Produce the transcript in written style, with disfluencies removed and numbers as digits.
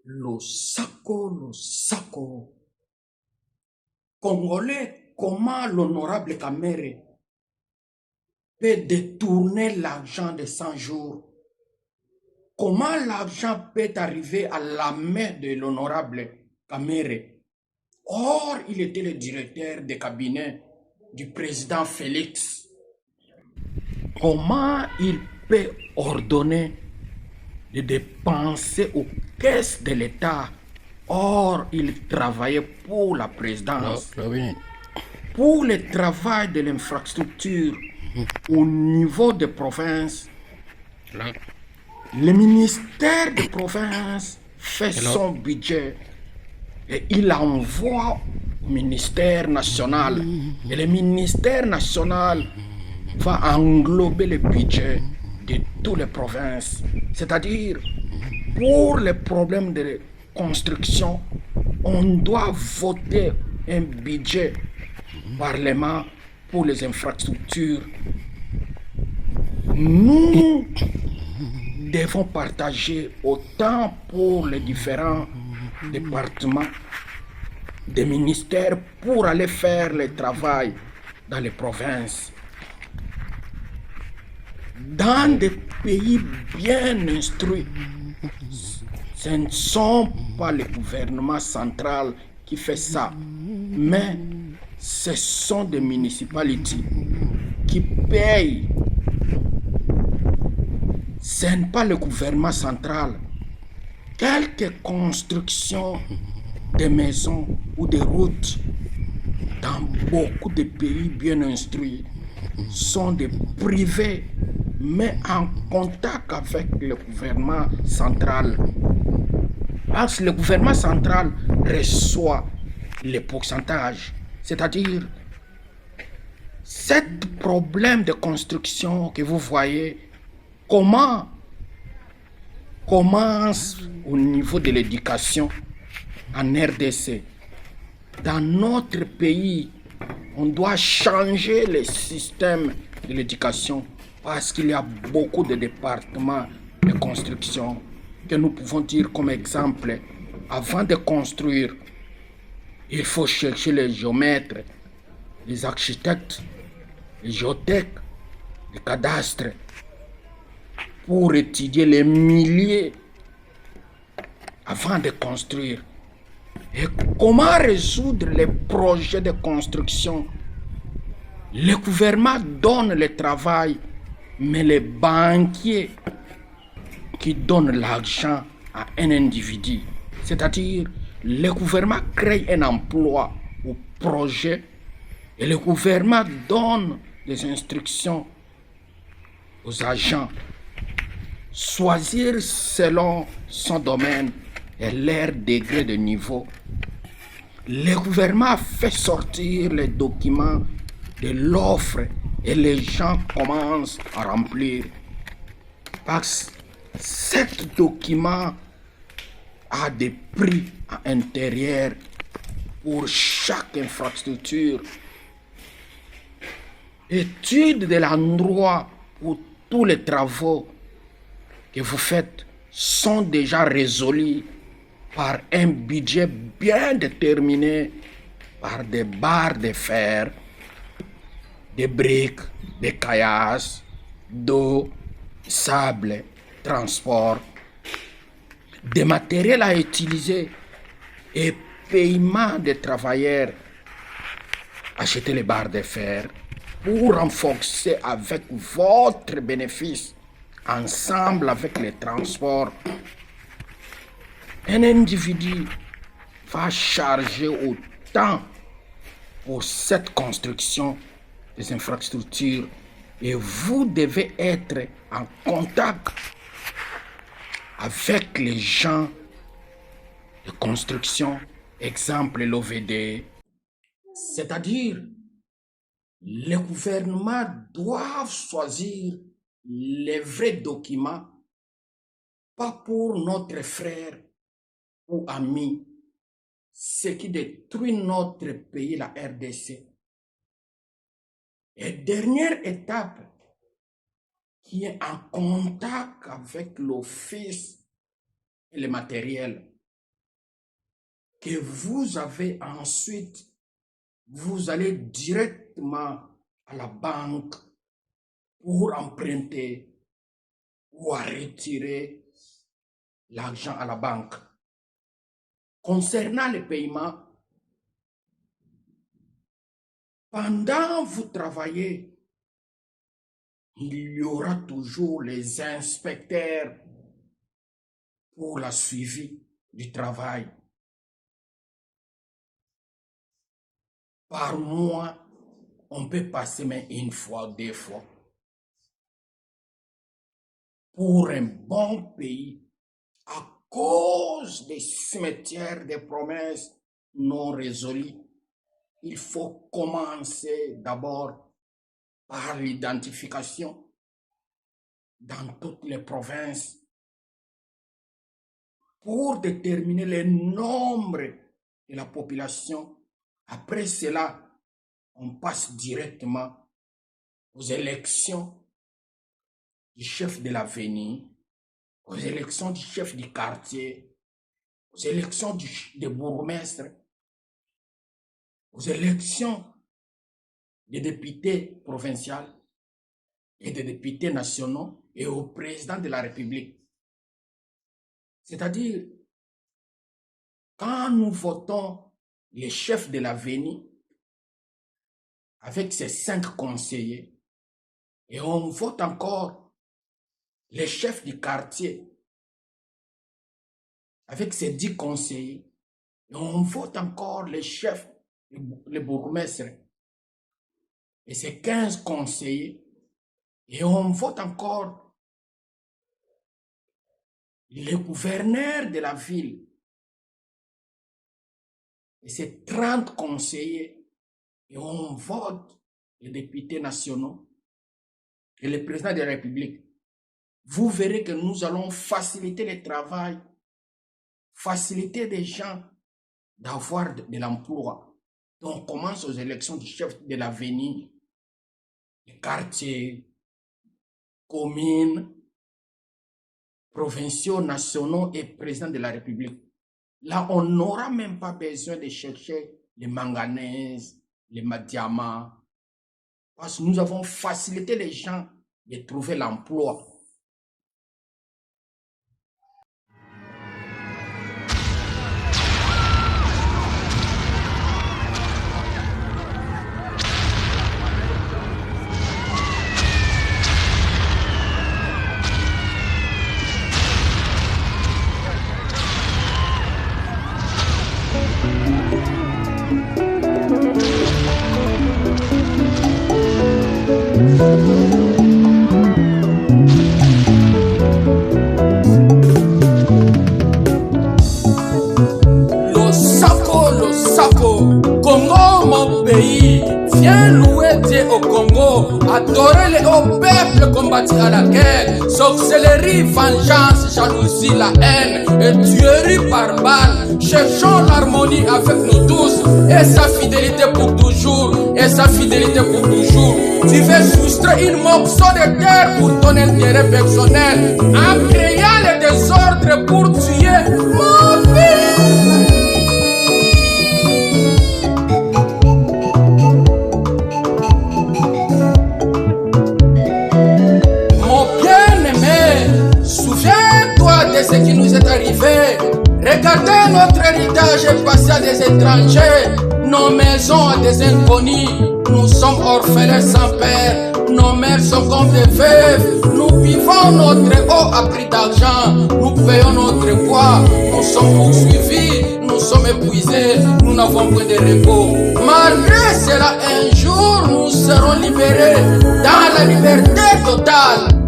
Lo sacco. Congolais, comment l'honorable Kamere peut détourner l'argent de 100 jours? Comment l'argent peut arriver à la main de l'honorable Kamere? Or, il était le directeur de cabinet du président Félix. Comment il peut ordonner de dépenser aux caisses de l'État? Or, il travaillait pour la présidence. Pour le travail de l'infrastructure au niveau des provinces, le ministère des provinces fait son budget et il envoie au ministère national. Et le ministère national va englober le budget de toutes les provinces. C'est-à-dire, pour les problèmes de construction, on doit voter un budget parlement pour les infrastructures. Nous devons partager autant pour les différents départements des ministères pour aller faire le travail dans les provinces. Dans des pays bien instruits, ce ne sont pas le gouvernement central qui fait ça, mais ce sont des municipalités qui payent. Ce n'est pas le gouvernement central. Quelques constructions de maisons ou de routes dans beaucoup de pays bien instruits sont des privés, mais en contact avec le gouvernement central. Parce que le gouvernement central reçoit les pourcentages, c'est-à-dire ce problème de construction que vous voyez commence au niveau de l'éducation en RDC. Dans notre pays, on doit changer le système de l'éducation parce qu'il y a beaucoup de départements de construction que nous pouvons dire comme exemple. Avant de construire, il faut chercher les géomètres, les architectes, les géotèques, les cadastres pour étudier les milliers avant de construire. Et comment résoudre les projets de construction? Le gouvernement donne le travail, mais les banquiers qui donnent l'argent à un individu, c'est-à-dire le gouvernement crée un emploi au projet et le gouvernement donne des instructions aux agents. Choisir selon son domaine et leur degré de niveau. Le gouvernement fait sortir les documents de l'offre et les gens commencent à remplir. Parce que ce document a des prix à l'intérieur pour chaque infrastructure. Étude de l'endroit où tous les travaux que vous faites sont déjà résolus par un budget bien déterminé, par des barres de fer, des briques, des caillasses, d'eau, sable, transport, des matériels à utiliser et paiement des travailleurs. Achetez les barres de fer pour renforcer avec votre bénéfice, ensemble avec les transports. Un individu va charger autant pour cette construction des infrastructures et vous devez être en contact avec les gens de construction, exemple l'OVD. C'est-à-dire, le gouvernement doit choisir les vrais documents, pas pour notre frère ou ami, ce qui détruit notre pays, la RDC. Et dernière étape, qui est en contact avec l'office et le matériel. que vous avez ensuite, vous allez directement à la banque pour emprunter ou à retirer l'argent à la banque. Concernant les paiements, pendant que vous travaillez, il y aura toujours les inspecteurs pour la suivi du travail. Par mois, on peut passer même une fois, deux fois. Pour un bon pays, à cause des cimetières des promesses non résolues, il faut commencer d'abord par l'identification dans toutes les provinces pour déterminer le nombre de la population. Après cela, on passe directement aux élections du chef de l'avenir, aux élections du chef du quartier, aux élections des bourgmestres, aux élections des députés provinciaux et des députés nationaux et au président de la République. C'est-à-dire, quand nous votons les chefs de l'avenir avec ses 5 conseillers et on vote encore les chefs du quartier avec ses 10 conseillers et on vote encore les chefs, les bourgmestres et ses 15 conseillers et on vote encore les gouverneurs de la ville et ses 30 conseillers et on vote les députés nationaux et le président de la République. Vous verrez que nous allons faciliter le travail, faciliter des gens d'avoir de l'emploi. Donc on commence aux élections du chef de l'avenir, des quartiers, communes, provinciaux, nationaux et président de la République. Là, on n'aura même pas besoin de chercher les manganèses, les diamants, parce que nous avons facilité les gens de trouver l'emploi. Congo, mon pays, viens louer Dieu au Congo, adorer le haut peuple combattu à la guerre, sorcellerie, vengeance, jalousie, la haine et tuerie par balle. Cherchons l'harmonie avec nous tous et sa fidélité pour toujours, et sa fidélité pour toujours. Tu veux soustraire une morceau de terre pour ton intérêt personnel, en créant le désordre pour tuer mon pays. Ce qui nous est arrivé, regardez notre héritage passé à des étrangers, nos maisons à des inconnus, nous sommes orphelins sans père, nos mères sont comme des veuves, nous vivons notre eau à prix d'argent, nous payons notre poids, nous sommes poursuivis, nous sommes épuisés, nous n'avons point de repos. Malgré cela, un jour nous serons libérés dans la liberté totale.